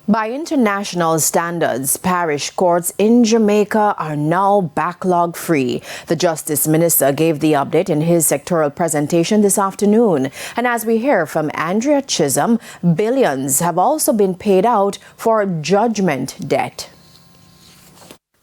By international standards, parish courts in Jamaica are now backlog-free. The Justice Minister gave the update in his sectoral presentation this afternoon. And as we hear from Andrea Chisholm, billions have also been paid out for judgment debt.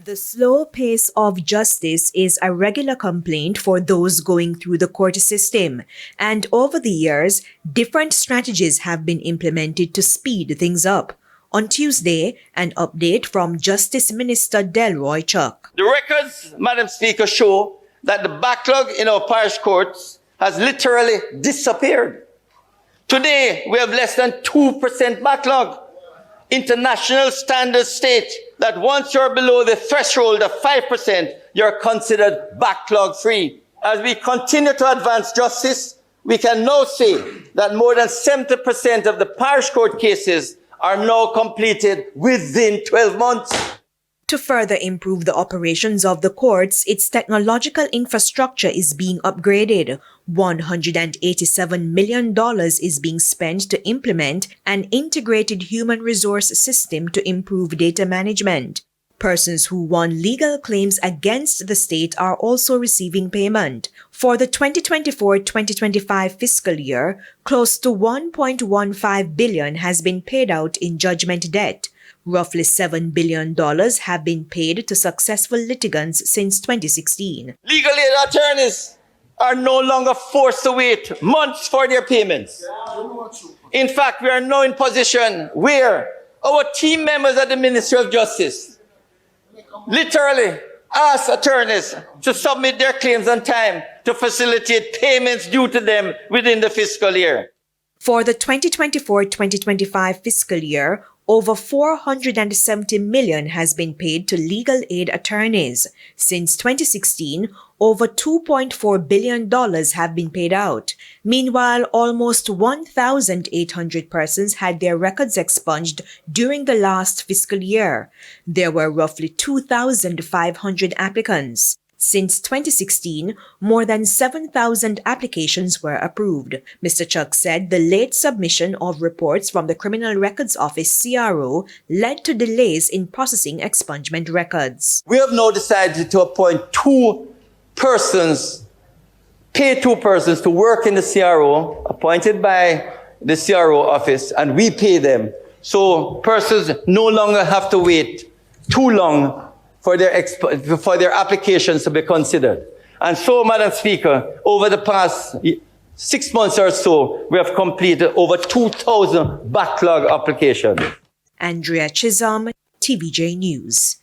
The slow pace of justice is a regular complaint for those going through the court system. And over the years, different strategies have been implemented to speed things up. On Tuesday, an update from Justice Minister Delroy Chuck. The records, Madam Speaker, show that the backlog in our parish courts has literally disappeared. Today, we have less than 2% backlog. International standards state that once you're below the threshold of 5%, you're considered backlog-free. As we continue to advance justice, we can now say that more than 70% of the parish court cases are now completed within 12 months. To further improve the operations of the courts, its technological infrastructure is being upgraded. $187 million is being spent to implement an integrated human resource system to improve data management. Persons who won legal claims against the state are also receiving payment. For the 2024-2025 fiscal year, close to $1.15 billion has been paid out in judgment debt. Roughly $7 billion have been paid to successful litigants since 2016. Legal aid attorneys are no longer forced to wait months for their payments. In fact, we are now in position where our team members at the Ministry of Justice literally ask attorneys to submit their claims on time to facilitate payments due to them within the fiscal year. For the 2024-2025 fiscal year, over $470 million has been paid to legal aid attorneys. Since 2016, over $2.4 billion have been paid out. Meanwhile, almost 1,800 persons had their records expunged during the last fiscal year. There were roughly 2,500 applicants. Since 2016, more than 7,000 applications were approved. Mr. Chuck said the late submission of reports from the Criminal Records Office CRO led to delays in processing expungement records. We have now decided to appoint pay two persons to work in the CRO, appointed by the CRO office, and we pay them. So persons no longer have to wait too long for their applications to be considered. And so, Madam Speaker, over the past 6 months or so, we have completed over 2,000 backlog applications. Andrea Chisholm, TVJ News.